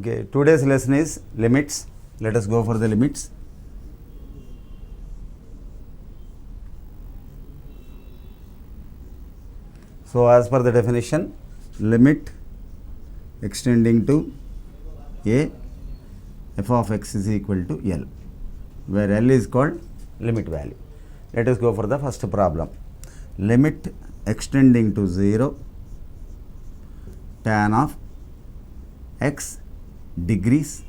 Okay, today's lesson is limits. Let us go for the limits. So, as per the definition, limit extending to a f of x is equal to L, where L is called limit value. Let us go for the first problem. Limit extending to 0 tan of x degrees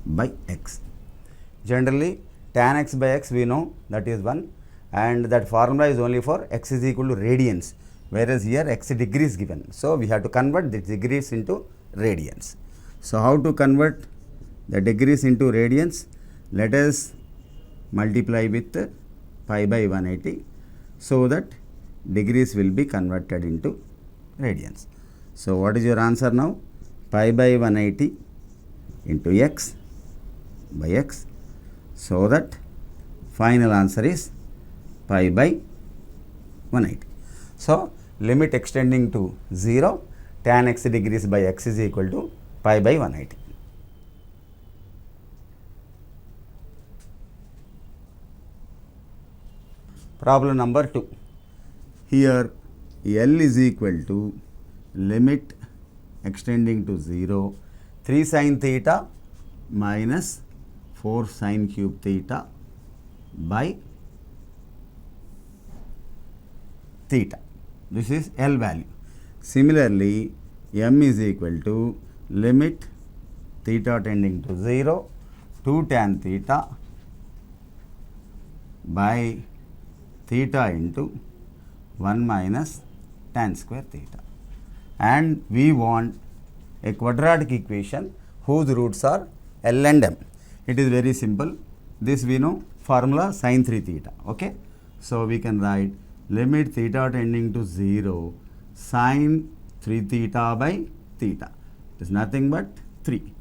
by x. Generally, tan x by x we know that is 1, and that formula is only for x is equal to radians, whereas here x degree is given. So, we have to convert the degrees into radians. So, how to convert the degrees into radians? Let us multiply with pi by 180, so that degrees will be converted into radians. So, what is your answer now? Pi by 180 into x by x, so that final answer is pi by 180. So, limit extending to 0 tan x degrees by x is equal to pi by 180. Problem number 2. Here L is equal to limit extending to 0 3 sin theta minus 4 sin cube theta by theta. This is L value. Similarly, M is equal to limit theta tending to 0 2 tan theta by theta into 1 minus tan square theta, and we want a quadratic equation whose roots are L and M. It is very simple. This we know, formula sin 3 theta. Okay? So, we can write limit theta tending to 0 sin 3 theta by theta. It is nothing but 3.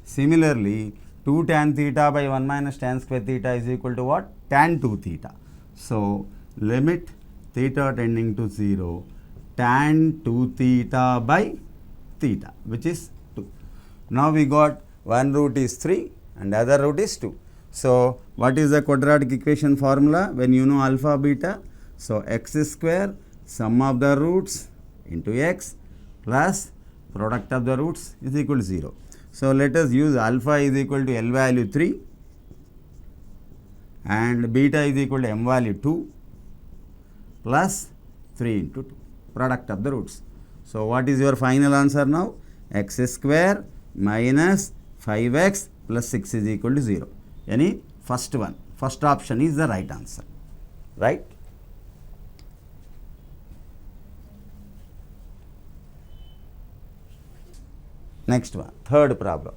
Similarly, 2 tan theta by 1 minus tan square theta is equal to what? Tan 2 theta. So, limit theta tending to 0 tan 2 theta by theta, which is 2. Now, we got one root is 3 and other root is 2. So, what is the quadratic equation formula when you know alpha beta? So, x square sum of the roots into x plus product of the roots is equal to 0. So, let us use alpha is equal to L value 3 and beta is equal to M value 2 plus 3 into 2, product of the roots. So, what is your final answer now? X square minus 5x plus 6 is equal to 0. Any first one, first option is the right answer, right? Next one, third problem.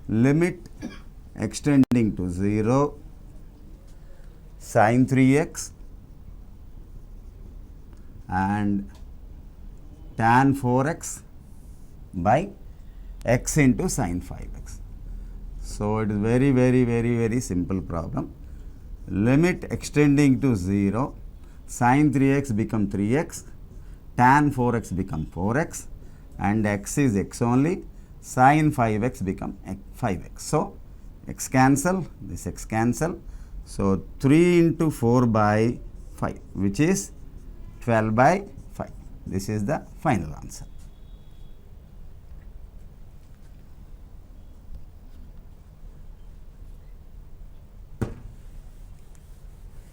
Limit extending to 0 sin 3x and tan 4x by x into sin 5x. So, it is very simple problem. Limit extending to 0 sin 3x become 3x, tan 4x become 4x, and x is x only, sin 5x become 5x. So, x cancel, this x cancel. So, 3 into 4 by 5, which is 12 by 5. This is the final answer.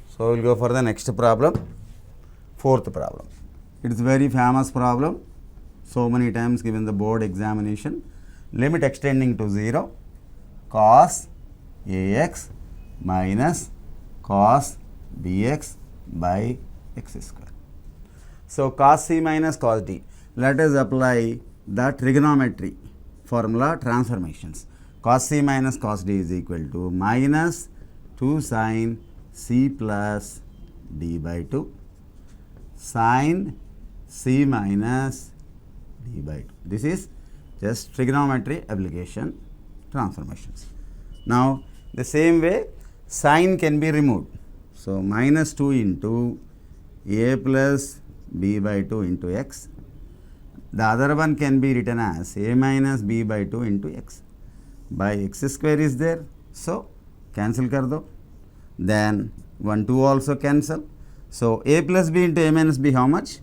So, we will go for the next problem, fourth problem. It is very famous problem, so many times given the board examination. Limit extending to 0 cos ax minus cos bx by x square. So, cos c minus cos d. Let us apply the trigonometry formula transformations. Cos c minus cos d is equal to minus 2 sin c plus d by 2 sin c minus d by 2. This is just trigonometry application transformations. Now, the same way sin can be removed. So, minus 2 into a plus b by 2 into x. The other one can be written as a minus b by 2 into x. by x square is there. So, cancel kar do. Then 1, 2 also cancel. So, a plus b into a minus b how much?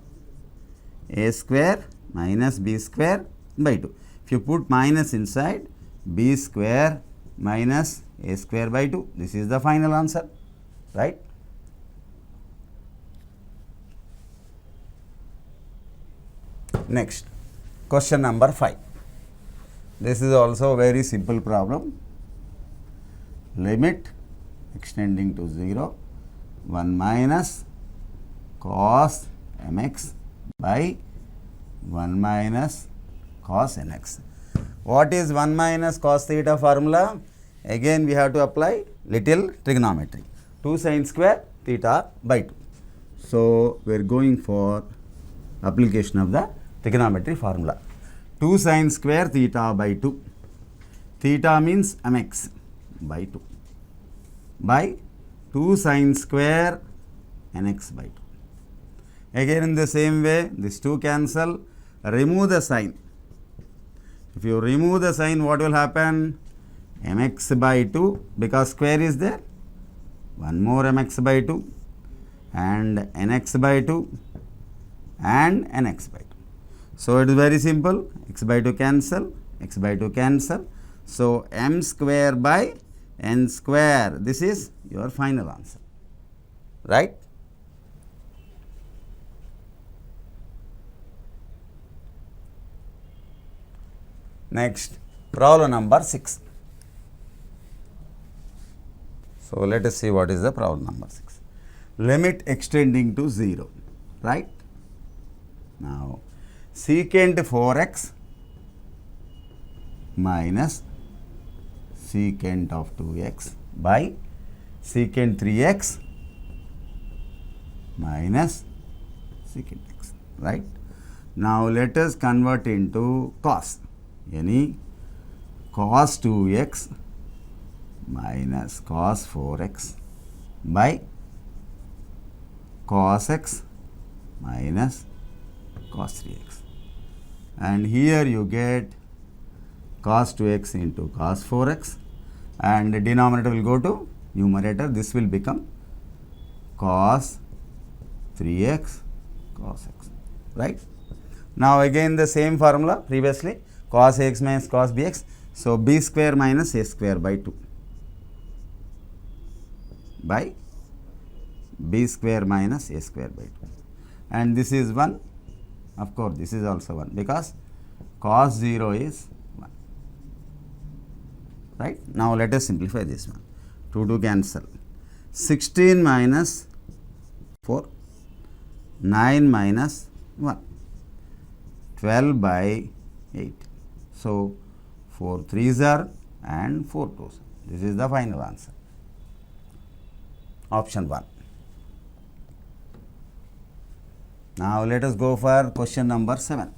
A square minus b square by 2. If you put minus inside, b square minus a square by 2. This is the final answer, right? Next, question number 5. This is also a very simple problem. Limit extending to 0, 1 minus cos mx by 1 minus cos nx. What is 1 minus cos theta formula? Again we have to apply little trigonometry. 2 sin square theta by 2. So, we are going for application of the trigonometry formula. 2 sin square theta by 2. Theta means mx by 2 by 2 sin square nx by 2. Again in the same way, these 2 cancel, remove the sign. If you remove the sign, what will happen? Mx by 2, because square is there, 1 more mx by 2 and nx by 2 and nx by 2. So, it is very simple, x by 2 cancel, x by 2 cancel. So, m square by n square, this is your final answer, right? Next, problem number 6. So, let us see what is the problem number 6. Limit extending to 0, right? Now, secant 4x minus secant of 2x by secant 3x minus secant x, right? Now, let us convert into cos. Any cos 2x minus cos 4x by cos x minus cos 3x. And here you get cos 2x into cos 4x, and the denominator will go to numerator. This will become cos 3x cos x, right? Now, again the same formula previously, cos ax minus cos bx. So, b square minus a square by 2 by b square minus a square by 2, and this is 1. Of course, this is also 1 because cos 0 is 1, right. Now, let us simplify this one. 2 cancel. 16 minus 4, 9 minus 1, 12 by 8. So, 4 3s are and 4 2s. This is the final answer. Option 1. Now, let us go for question number 7.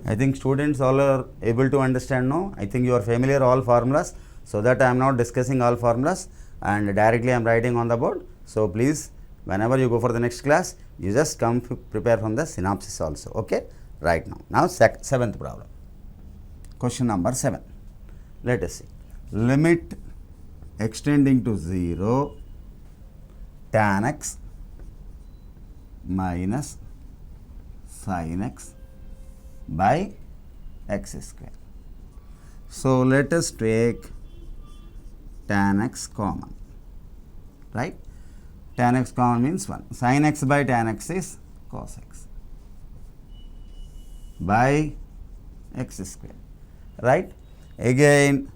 I think students all are able to understand now. I think you are familiar all formulas. So, that I am not discussing all formulas and directly I am writing on the board. So, please whenever you go for the next class, you just come prepare from the synopsis also. Okay. Right now. Now, seventh problem. Question number 7. Let us see. Limit extending to 0 tan x minus sin x by x square. So, let us take tan x common, right. Tan x common means 1. Sin x by tan x is cos x by x square, right. Again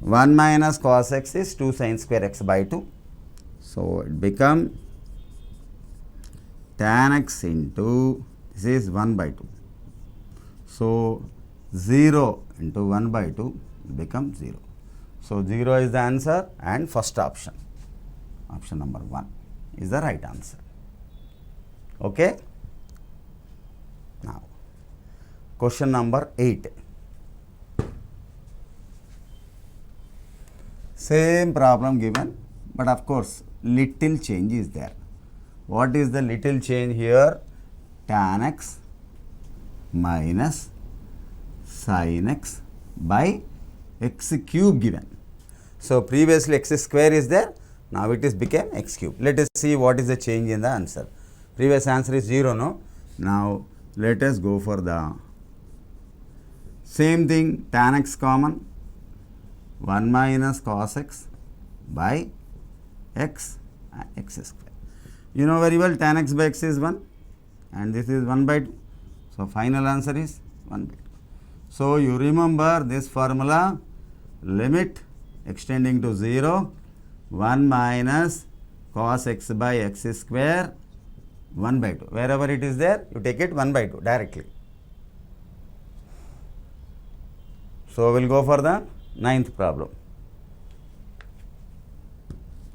1 minus cos x is 2 sin square x by 2. So, it become tan x into, this is 1 by 2. So, 0 into 1 by 2 becomes 0. So, 0 is the answer and first option, option number 1 is the right answer. Okay. Now, question number 8. Same problem given, but of course, little change is there. What is the little change here? Tan x minus sin x by x cube given. So, previously x square is there, now it is became x cube. Let us see what is the change in the answer. Previous answer is 0, no? Now, let us go for the same thing, tan x common, 1 minus cos x by x and x square. You know very well tan x by x is 1 and this is 1 by 2. So, final answer is 1 by 2. So, you remember this formula, limit extending to 0, 1 minus cos x by x square 1 by 2. Wherever it is there, you take it 1 by 2 directly. So, we will go for the 9th problem.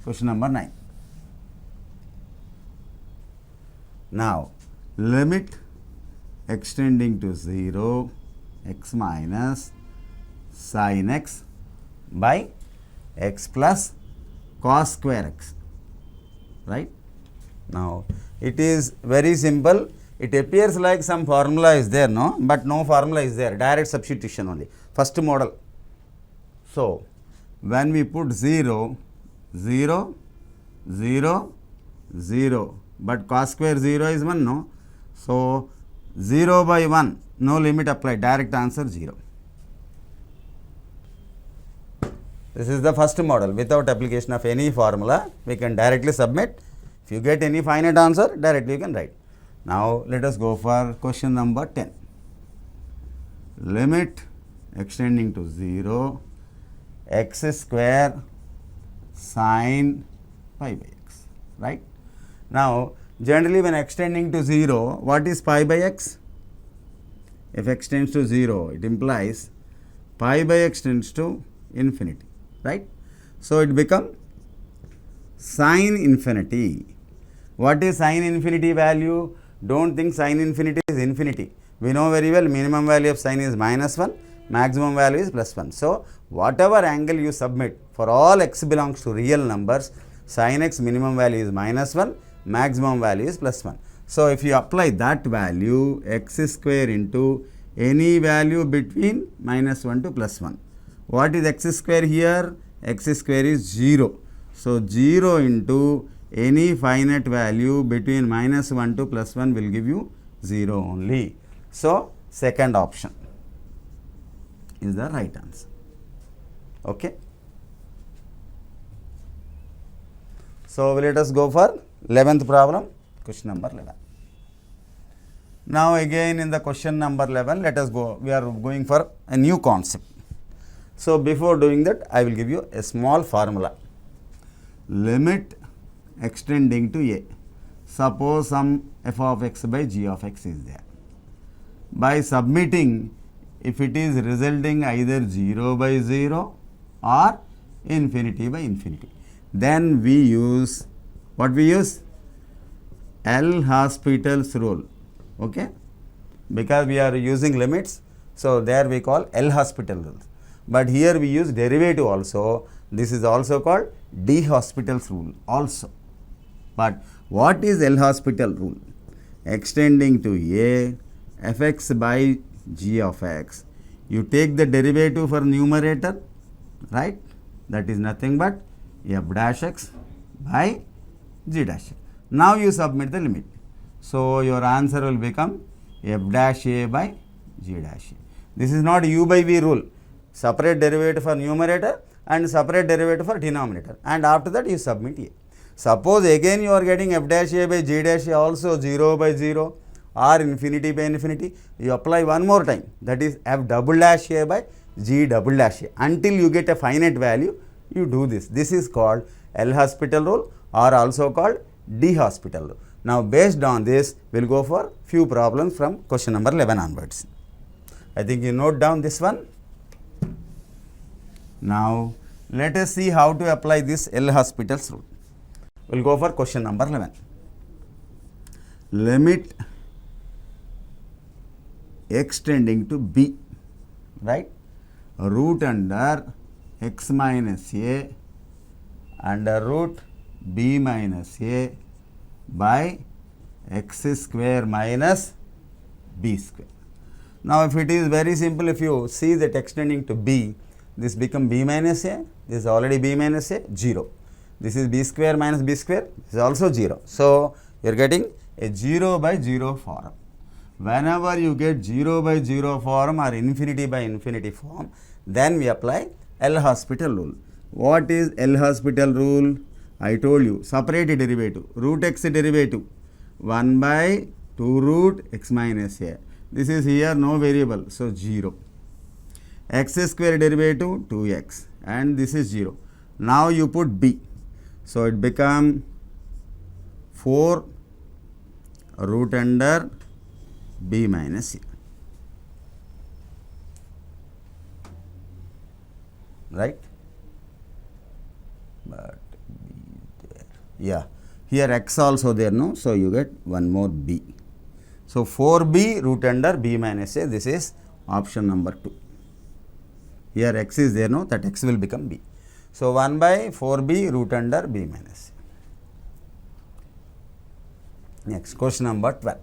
Question number 9. Now, limit extending to 0, x minus sin x by x plus cos square x, right. Now, it is very simple. It appears like some formula is there, no, but no formula is there, direct substitution only, first model. So, when we put 0, 0, 0, 0, but cos square 0 is 1, no. So, 0 by 1, no limit applied, direct answer 0. This is the first model, without application of any formula, we can directly submit. If you get any finite answer, directly you can write. Now, let us go for question number 10. Limit extending to 0, x square sin pi by x, right. Now, generally when extending to 0, what is pi by x? If x tends to 0, it implies pi by x tends to infinity, right. So, it becomes sin infinity. What is sin infinity value? Don't think sin infinity is infinity. We know very well minimum value of sin is minus 1, maximum value is plus 1. So, whatever angle you submit, for all x belongs to real numbers, sin x minimum value is minus 1, maximum value is plus 1. So, if you apply that value, x square into any value between minus 1 to plus 1. What is x square here? X square is 0. So, 0 into any finite value between minus 1 to plus 1 will give you 0 only. So, second option is the right answer. Okay. So, let us go for 11th problem, question number 11. Now, again in the question number 11, let us go, we are going for a new concept. So, before doing that, I will give you a small formula. Limit extending to a. Suppose some f of x by g of x is there. By submitting, if it is resulting either 0 by 0 or infinity by infinity, then we use, what we use? L'Hospital's rule, okay, because we are using limits. So, there we call L'Hospital rule, but here we use derivative also. This is also called D'Hospital's rule also. But what is L'Hospital rule? Extending to a fx by g of x, you take the derivative for numerator, right, that is nothing but f dash x by g dash x. Now, you submit the limit. So, your answer will become f dash a by g dash a. This is not u by v rule, separate derivative for numerator and separate derivative for denominator, and after that you submit a. Suppose again you are getting f dash a by g dash a also 0 by 0 or infinity by infinity, you apply one more time, that is f double dash a by g double dash a, until you get a finite value, you do this. This is called L'Hospital rule or also called D'Hospital rule. Now, based on this, we will go for few problems from question number 11 onwards. I think you note down this one. Now, let us see how to apply this L'Hospital's rule. We will go for question number 11. Limit extending to b, right, root under x minus a under root b minus a by x square minus b square. Now, if it is very simple, if you see that extending to b, this become b minus a, this is already b minus a, 0. This is b square minus b square, this is also 0. So, you are getting a 0 by 0 form. Whenever you get 0 by 0 form or infinity by infinity form, then we apply L'Hospital rule. What is L'Hospital rule? I told you, separate derivative, root x derivative, 1 by 2 root x minus a. This is here no variable, so 0. X square derivative 2x and this is 0. Now you put b. So it become 4 root under b minus a. Right? But b there. Yeah. Here x also there, no? So you get one more b. So 4b root under b minus a. This is option number 2. Here x is there, no? That x will become b. So 1 by 4b root under b minus a. Next, question number 12.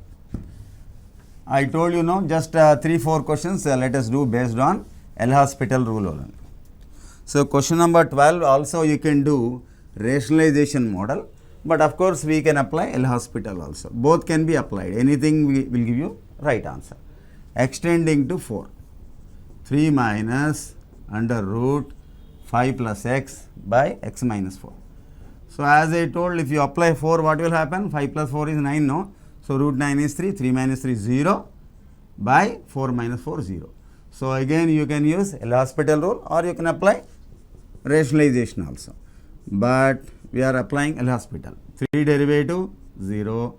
I told you, no, just 3-4 questions let us do based on L'Hospital rule only. So question number 12 also you can do rationalization model, but of course we can apply L'Hospital also. Both can be applied. Anything will give you right answer. Extending to 4. 3 minus under root 5 plus x by x minus 4. So as I told, if you apply 4, what will happen? 5 plus 4 is 9, no? So root 9 is 3, 3 minus 3 is 0 by 4 minus 4 0. So again you can use L'Hospital rule or you can apply rationalization also. But we are applying L'Hospital. 3 derivative 0,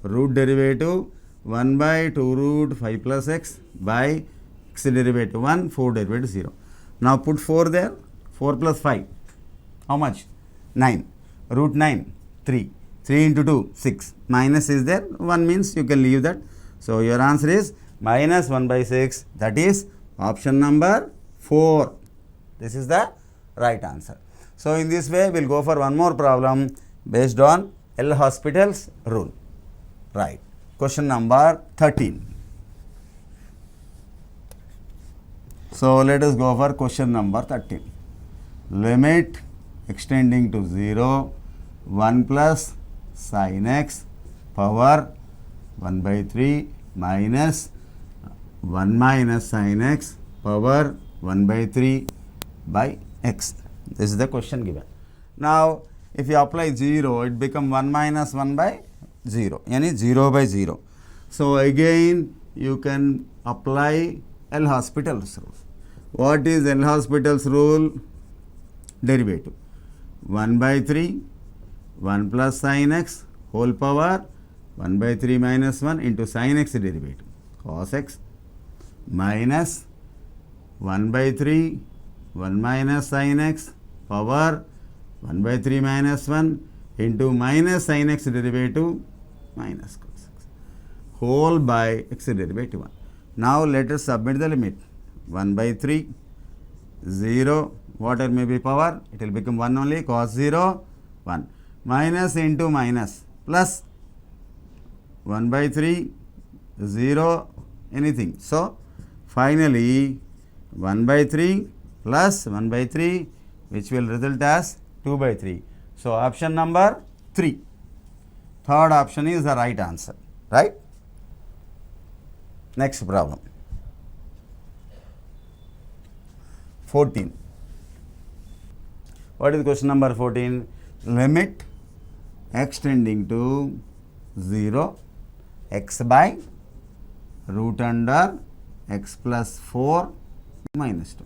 root derivative 1 by 2 root 5 plus x by x derivative 1, 4 derivative 0. Now put 4 there, 4 plus 5, how much? 9, root 9, 3, 3 into 2, 6, minus is there, 1 means you can leave that. So your answer is minus 1 by 6, that is option number 4. This is the right answer. So in this way we will go for one more problem based on L'Hospital's rule. Right. Question number 13. So let us go for question number 13. Limit extending to 0, 1 plus sin x power 1 by 3 minus 1 minus sin x power 1 by 3 by x. This is the question given. Now if you apply 0, it become 1 minus 1 by 0, yani 0 by 0. So again you can apply L'Hospital's rule. What is L'Hospital's rule? Derivative 1 by 3 1 plus sin x whole power 1 by 3 minus 1 into sin x derivative cos x minus 1 by 3 1 minus sin x power 1 by 3 minus 1 into minus sin x derivative minus cos x whole by x derivative 1. Now let us submit the limit. 1 by 3 0, whatever may be power, it will become 1 only, cos 0 1 minus into minus plus 1 by 3 0 anything. So finally 1 by 3 plus 1 by 3 which will result as 2 by 3. So option number 3. Third option is the right answer. Right? Next problem. 14. What is question number 14? Limit extending to 0 x by root under x plus 4 minus 2.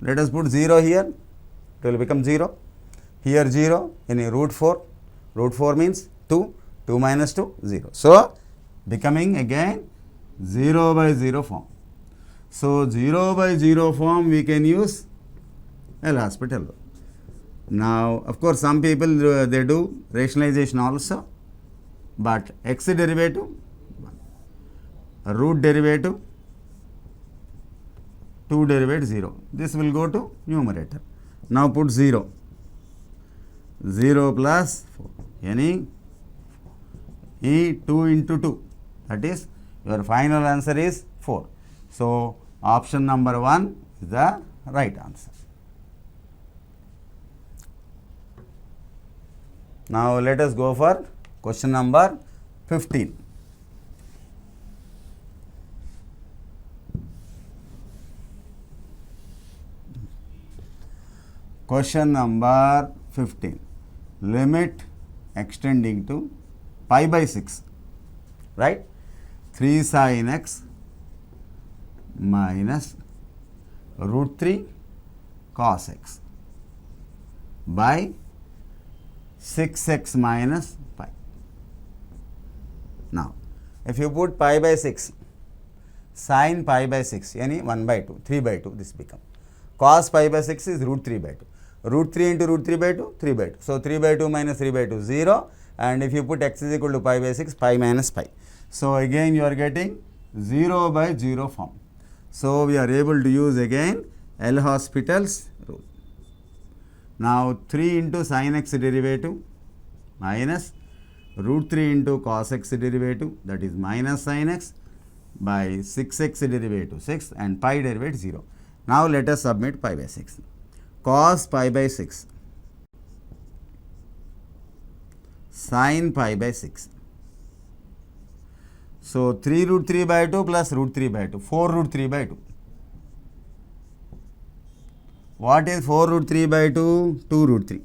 Let us put 0 here, it will become 0. Here 0 in a root 4. Root 4 means 2, 2 minus 2, 0. So becoming again 0 by 0 form. So 0 by 0 form we can use L'Hospital. Now of course some people they do rationalization also, but x derivative 1, root derivative 2 derivative 0, this will go to numerator. Now put 0, 0 plus 4, any E 2 into 2, that is your final answer is 4. So, option number 1 is the right answer. Now, let us go for question number 15. Question number 15. Limit extending to pi by 6, right? 3 sin x minus root 3 cos x by 6x minus pi. Now, if you put pi by 6, sin pi by 6, any 1 by 2, 3 by 2, this becomes. Cos pi by 6 is root 3 by 2. Root 3 into root 3 by 2, 3 by 2. So, 3 by 2 minus 3 by 2, 0. And if you put x is equal to pi by 6, pi minus pi. So, again you are getting 0 by 0 form. So, we are able to use again L'Hospital's rule. Now, 3 into sin x derivative minus root 3 into cos x derivative, that is minus sin x, by 6x derivative 6 and pi derivative 0. Now, let us submit pi by 6. Cos pi by 6 sin pi by 6. So, 3 root 3 by 2 plus root 3 by 2, 4 root 3 by 2. What is 4 root 3 by 2? 2 root 3.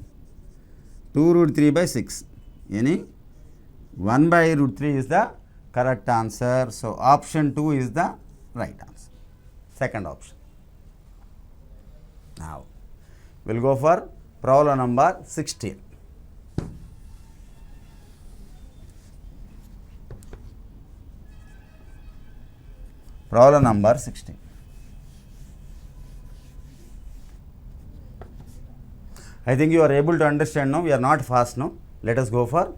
2 root 3 by 6. Any 1 by root 3 is the correct answer. So, option 2 is the right answer. Second option. Now, we will go for problem number 16. Problem number 16. I think you are able to understand now. We are not fast now. Let us go for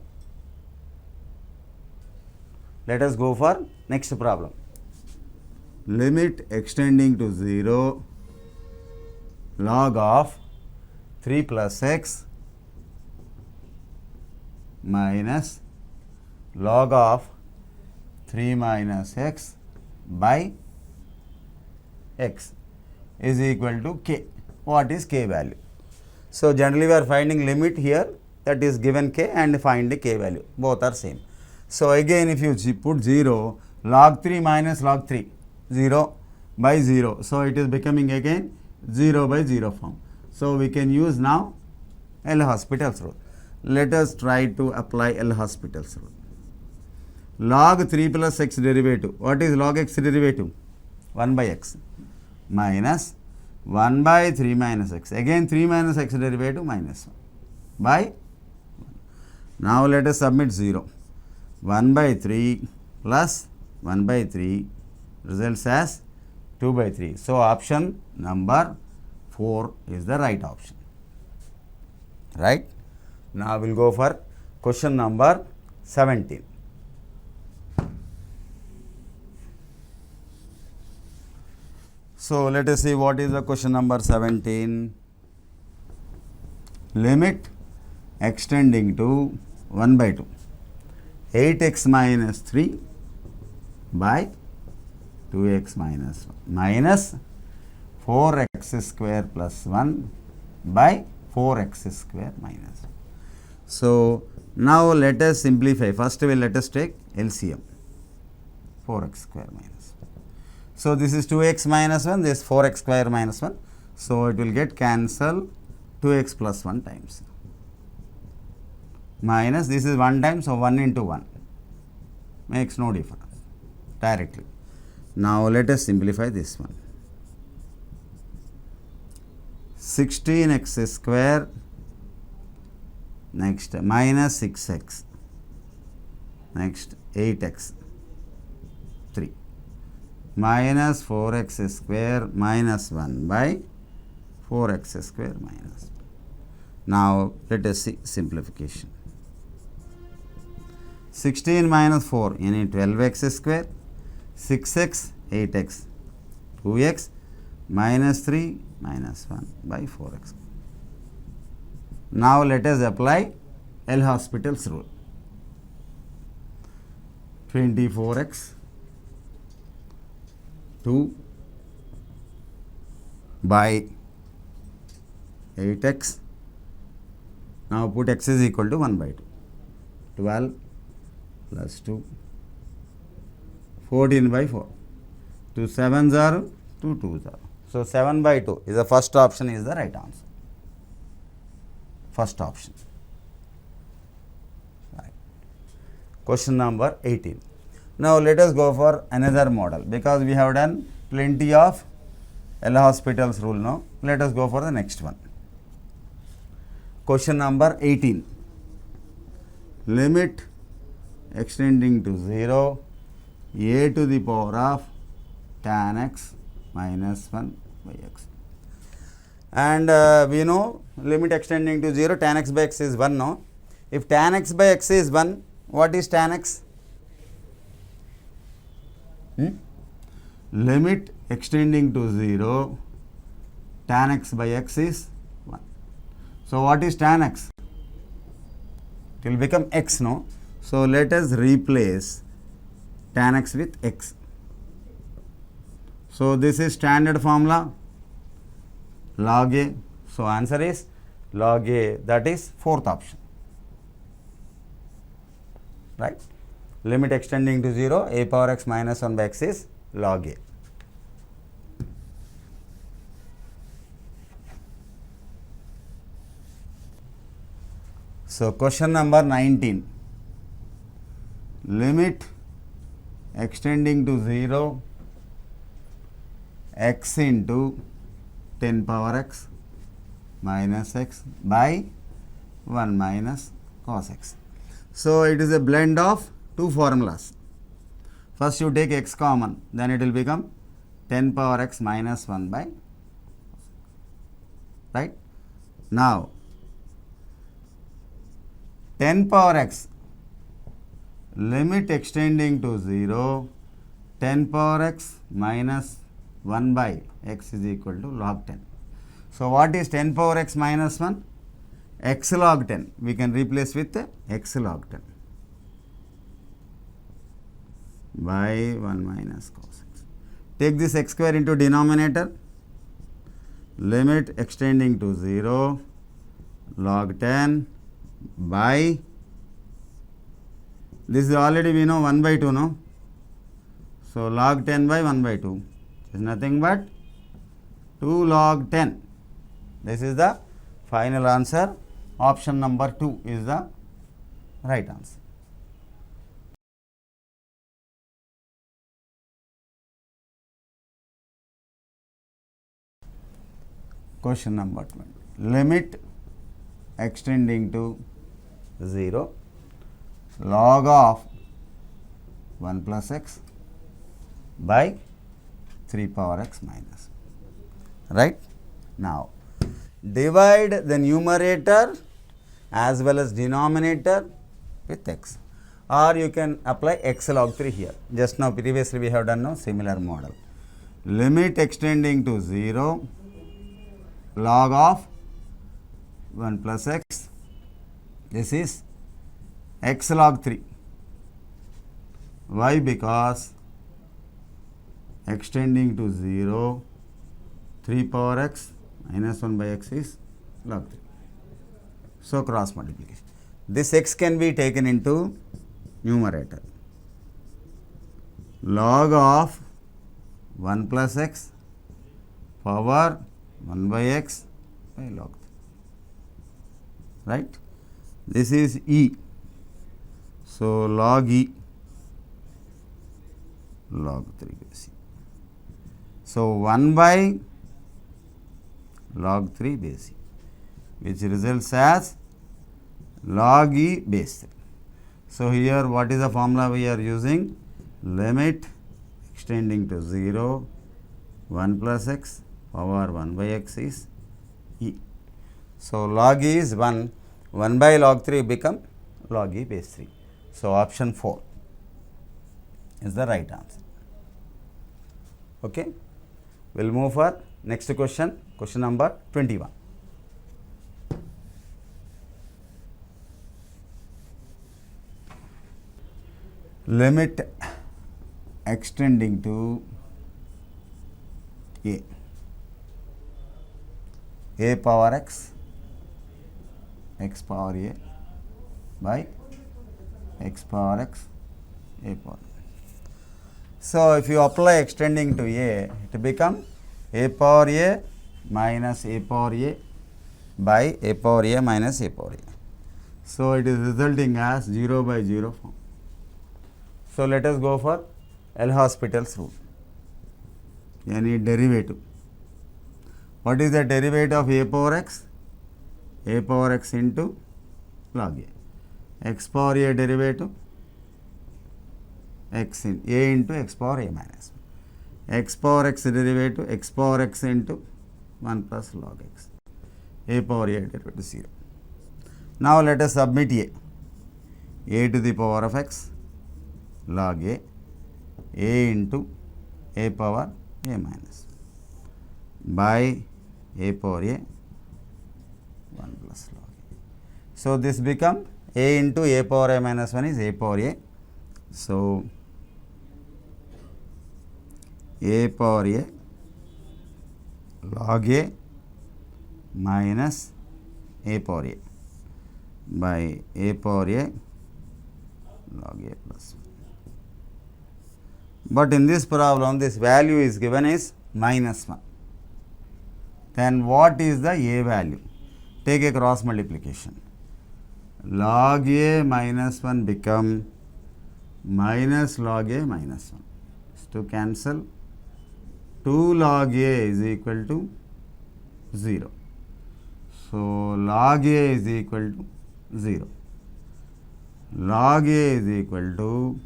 next problem. Limit extending to 0 log of 3 plus x minus log of 3 minus x by x is equal to k. What is k value? So, generally we are finding limit here, that is given k, and find the k value, both are same. So, again if you put 0, log 3 minus log 3, 0 by 0. So, it is becoming again 0 by 0 form. So, we can use now L'Hospital's rule. Let us try to apply L'Hospital's rule. Log 3 plus x derivative. What is log x derivative? 1 by x minus 1 by 3 minus x. Again 3 minus x derivative minus 1 by 1. Now, let us submit 0. 1 by 3 plus 1 by 3 results as 2 by 3. So, option number 4 is the right option. Right? Now, we will go for question number 17. So, let us see what is the question number 17. Limit extending to 1 by 2. 8x minus 3 by 2x minus 1 minus 4x square plus 1 by 4x square minus 1. So, now let us simplify. First, let us take LCM, 4x square minus 1. So, this is 2x minus 1, this is 4x square minus 1. So, it will get cancel 2x plus 1 times minus this is 1 time. So, 1 into 1 makes no difference directly. Now, let us simplify this one. 16x square, next minus 6x, next 8x 3 minus 4x square minus 1 by 4x square minus 1. Now, let us see simplification. 16 minus 4, any 12x square, 6x, 8x, 2x, minus 3, minus 1 by 4x. Now, let us apply L'Hospital's rule. 24x, 2 by 8x. Now put x is equal to 1 by 2. 12 plus 2, 14 by 4. 2 7s are 2 2s are. So 7 by 2 is the first option, is the right answer. First option. Right. Question number 18. Now let us go for another model, because we have done plenty of L Hospital's rule now. Let us go for the next one. Question number 18. Limit extending to 0 a to the power of tan x minus 1 by x. And we know limit extending to 0, tan x by x is 1 now. If tan x by x is 1, what is tan x? Limit extending to 0, tan x by x is 1. So what is tan x? It will become x, no? So let us replace tan x with x. So this is standard formula, log a. So answer is log a, that is fourth option. Right? Limit extending to 0, a power x minus 1 by x is log a. So question number 19. Limit extending to 0 x into 10 power x minus x by 1 minus cos x. So it is a blend of two formulas. First you take x common, then it will become 10 power x minus 1 by, right? Now 10 power x, limit extending to 0, 10 power x minus 1 by x is equal to log 10. So what is 10 power x minus 1? X log 10. We can replace with x log 10 by 1 minus cos x. Take this x square into denominator. Limit extending to 0, log 10 by, this is already we know 1 by 2, no? So log 10 by 1 by 2 is nothing but 2 log 10. This is the final answer. Option number 2 is the right answer. Question number 20. Limit extending to 0, log of 1 plus x by 3 power x minus. Right? Now, divide the numerator as well as denominator with x, or you can apply x log 3 here. Just now previously we have done a similar model. Limit extending to 0, log of 1 plus x, this is x log 3. Why? Because extending to 0, 3 power x minus 1 by x is log 3. So cross multiplication. This x can be taken into numerator. Log of 1 plus x power 1 by x by log 3. Right? This is e. So log e, log 3 base e. So 1 by log 3 base e, which results as log e base 3. So here what is the formula we are using? Limit extending to 0, 1 plus x power 1 by x is e. So log e is 1, 1 by log 3 become log e base 3. So option 4 is the right answer. Okay. We will move for next question, question number 21. Limit extending to a power x, x power a by x power x, a power. So, if you apply extending to a, it becomes a power a minus a power a by a power a minus a power a. So, it is resulting as 0 by 0 form. So, let us go for L'Hospital's rule. Any derivative. What is the derivative of a power x? A power x into log a. X power a derivative, x in a into x power a minus 1. X power x derivative, x power x into 1 plus log x. A power a derivative 0. Now, let us submit a to the power of x log a into a power a minus by a power a 1 plus log a. So, this become a into a power a minus 1 is a power a. So, a power a log a minus a power a by a power a log a plus 1. But in this problem, this value is given as minus 1. Then what is the a value? Take a cross multiplication. Log a minus 1 become minus log a minus 1. To cancel, 2 log a is equal to 0. So, log a is equal to 0. Log a is equal to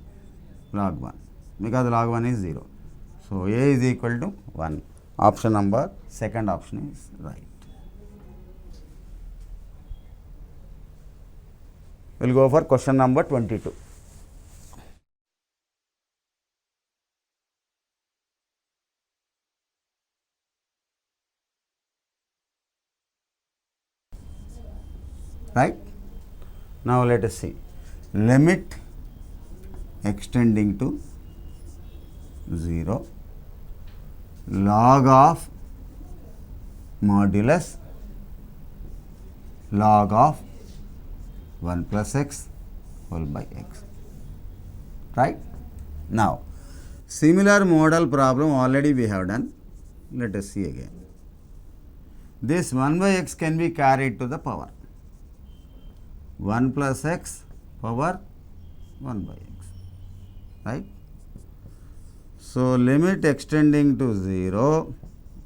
log 1 because log 1 is 0. So, a is equal to 1. Option number, second option is right. We will go for question number 22. Right. Now, let us see limit extending to 0 log of modulus log of 1 plus x whole by x. Right. Now, similar model problem already we have done. Let us see again. This 1 by x can be carried to the power 1 plus x power 1 by x, right. So, limit extending to 0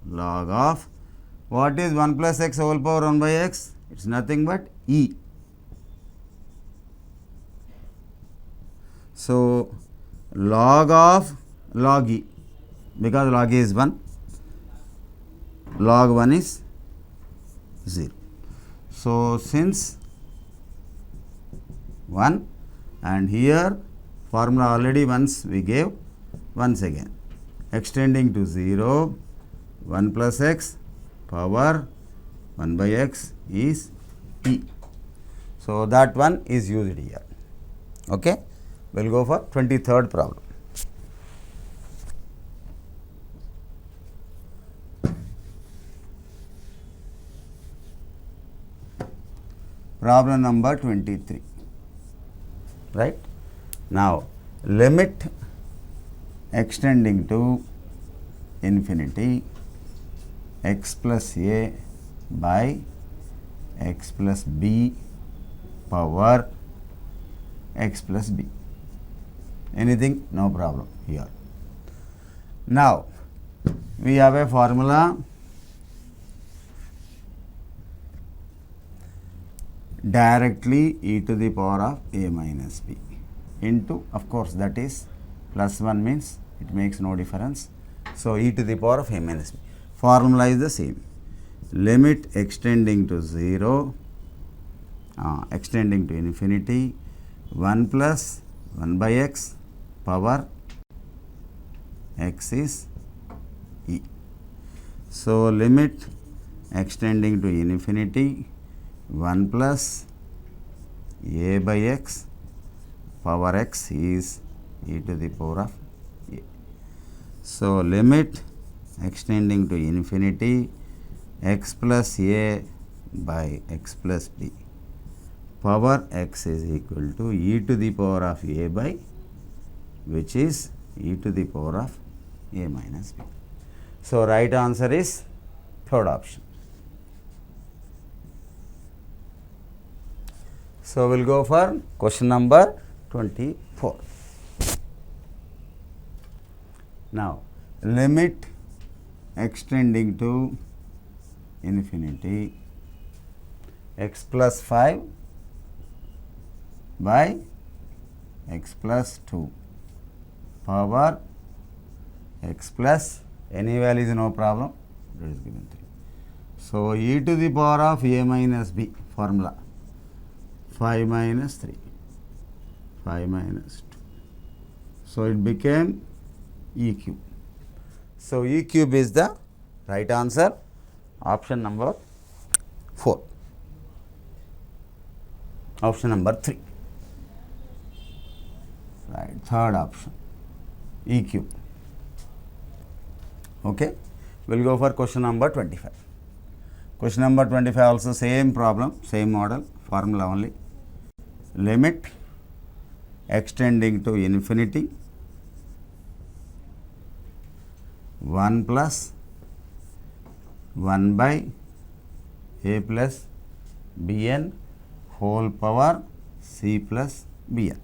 log of what is 1 plus x whole power 1 by x? It is nothing but e. So, log of log e, because log e is 1, log 1 is 0. So, since 1 and here formula already once we gave, once again extending to 0 1 plus x power 1 by x is e. So, that one is used here. Okay. We will go for 23rd problem. Problem number 23. Right. Now, limit extending to infinity x plus a by x plus b power x plus b. Anything? No problem here. Now, we have a formula directly e to the power of a minus b into, of course, that is plus 1 means it makes no difference. So, e to the power of a minus b. Formula is the same. Limit extending to 0, extending to infinity 1 plus 1 by x power x is e. So, limit extending to infinity 1 plus a by x power x is e to the power of a. So, limit extending to infinity x plus a by x plus b. Power x is equal to e to the power of a by, which is e to the power of a minus b. So, right answer is third option. So, we will go for question number 24. Now, limit extending to infinity x plus 5 by x plus 2 power x plus any value is no problem, it is given 3. So, e to the power of a minus b formula 5 minus 3, 5 minus 2. So, it became e cube. So, e cube is the right answer, option number 4. Option number 3. Right, third option, e cube. Okay, we will go for question number 25. Question number 25 also same problem, same model, formula only. Limit extending to infinity 1 plus 1 by a plus bn whole power c plus bn.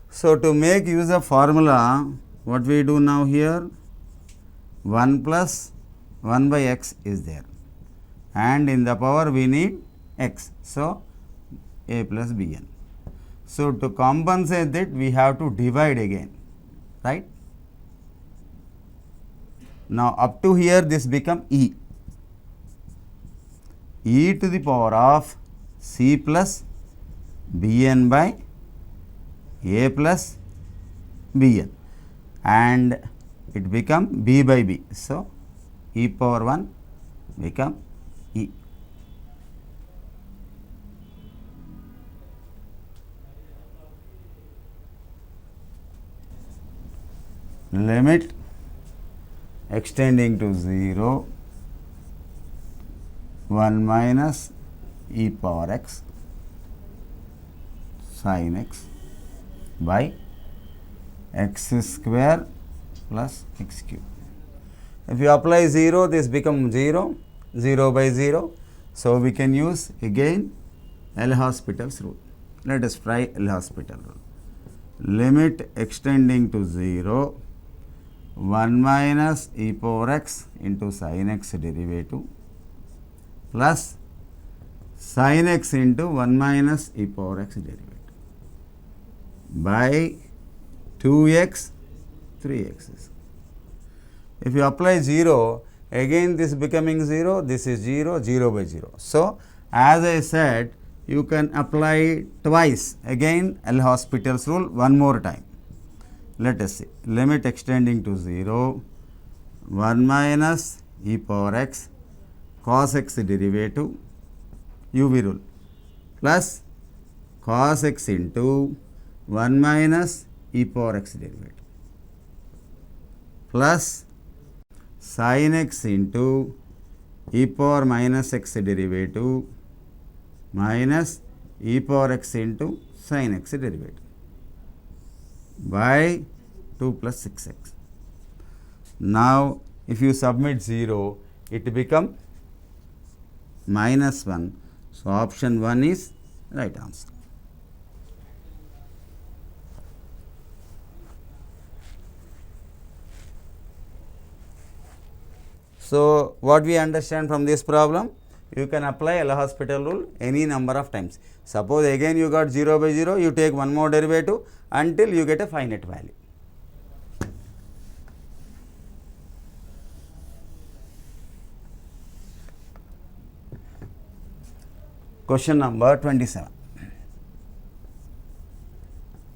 So, to make use of formula, what we do now here, 1 plus 1 by x is there and in the power we need x. So, a plus bn. So, to compensate that we have to divide again, right. Now, up to here this become e to the power of c plus bn by a plus bn and it become b by b. So, e power 1 become e. Limit extending to 0 1 minus e power x sin x by x square plus x cube. If you apply 0, this becomes 0, 0 by 0. So, we can use again L'Hospital's rule. Let us try L'Hospital rule. Limit extending to 0 1 minus e power x into sin x derivative plus sin x into 1 minus e power x derivative by 2x 3x. If you apply 0, again this becoming 0, this is 0, 0 by 0. So, as I said, you can apply twice again L'Hospital's rule one more time. Let us see, limit extending to 0 1 minus e power x cos x derivative uv rule plus cos x into 1 minus e power x derivative plus sin x into e power minus x derivative minus e power x into sin x derivative by 2 plus 6x. Now, if you submit 0, it become minus 1. So, option 1 is right answer. So, what we understand from this problem? You can apply L'Hospital rule any number of times. Suppose again you got 0 by 0, you take one more derivative until you get a finite value. Question number 27.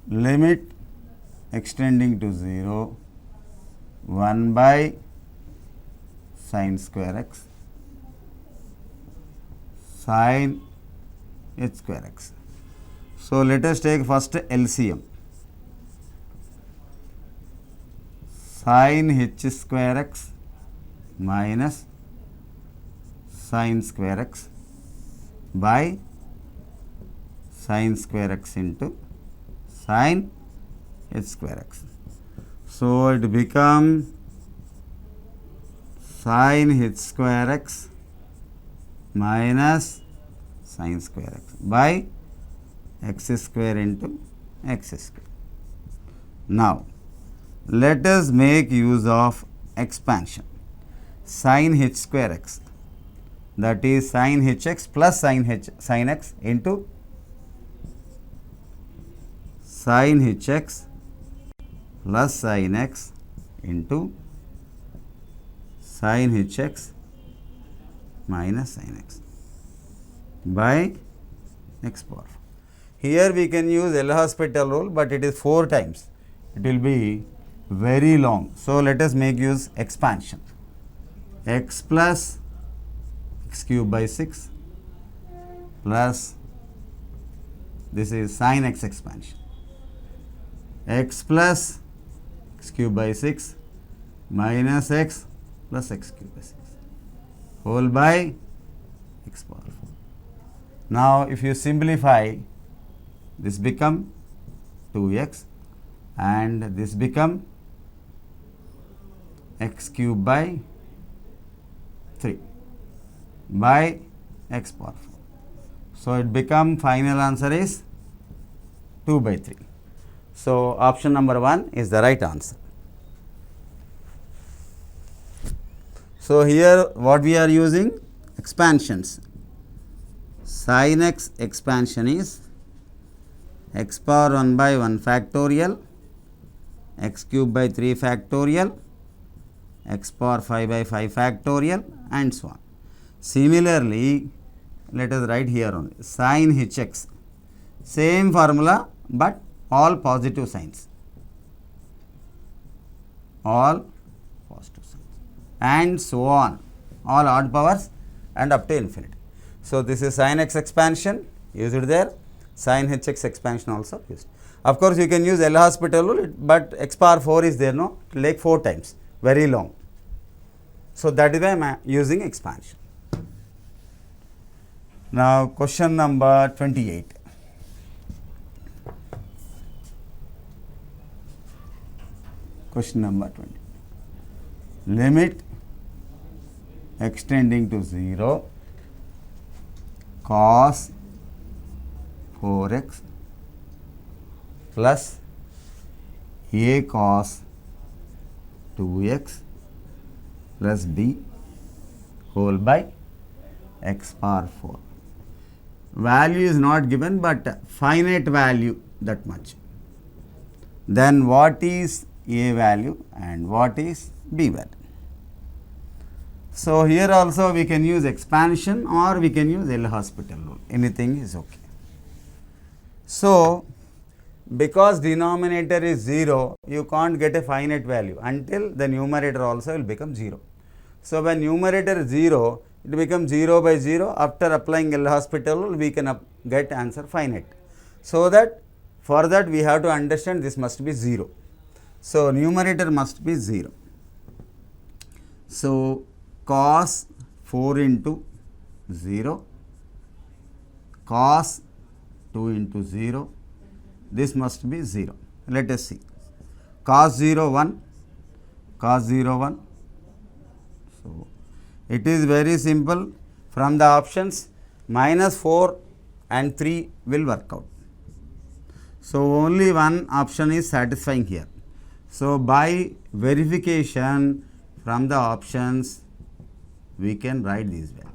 Limit extending to 0 1 by sin square x sin h square x. So, let us take first LCM sin h square x minus sin square x by sin square x into sin h square x. So, it becomes sin h square x minus sin square x by x square into x square. Now, let us make use of expansion. Sin h square x, that is sin hx plus sin x into sin hx plus sin x into sin hx minus sin x by x power 4. Here we can use L'Hospital rule, but it is 4 times. It will be very long. So, let us make use expansion. X plus x cube by 6 plus this is sin x expansion. X plus x cube by 6 minus x plus x cube by 6 whole by x power 4. Now, if you simplify, this become 2x and this become x cube by 3 by x power 4. So, it become final answer is 2 by 3. So, option number 1 is the right answer. So, here what we are using? Expansions. Sin x expansion is x power 1 by 1 factorial, x cube by 3 factorial, x power 5 by 5 factorial and so on. Similarly, let us write here only sin hx, same formula, but all positive signs, all positive signs and so on, all odd powers and up to infinity. So, this is sin x expansion used there, sin hx expansion also used. Of course, you can use L'Hospital rule, but x power 4 is there, no, it will take 4 times, very long. So, that is why I am using expansion. Now, question number 28. Question number 20. Limit extending to 0 cos 4x plus a cos 2x plus b whole by x power 4. Value is not given, but finite value that much. Then what is a value and what is b value? So, here also we can use expansion or we can use L'Hospital rule, anything is okay. So, because denominator is 0, you can't get a finite value until the numerator also will become 0. So, when numerator is 0, it becomes 0 by 0. After applying L'Hospital rule, we can get answer finite. So, that for that we have to understand this must be 0. So, numerator must be 0. So, cos 4 into 0, cos 2 into 0, this must be 0. Let us see. Cos 0 1, cos 0 1. So, it is very simple. From the options, minus 4 and 3 will work out. So, only one option is satisfying here. So, by verification from the options, we can write these values.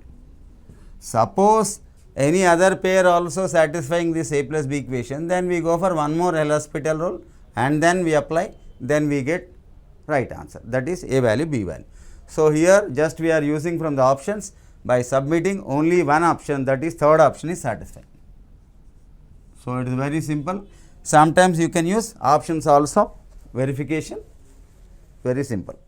Suppose any other pair also satisfying this a plus b equation, then we go for one more L'Hospital rule and then we apply, then we get right answer, that is a value, b value. So, here just we are using from the options, by submitting only one option, that is third option is satisfying. So, it is very simple. Sometimes you can use options also, verification, very simple.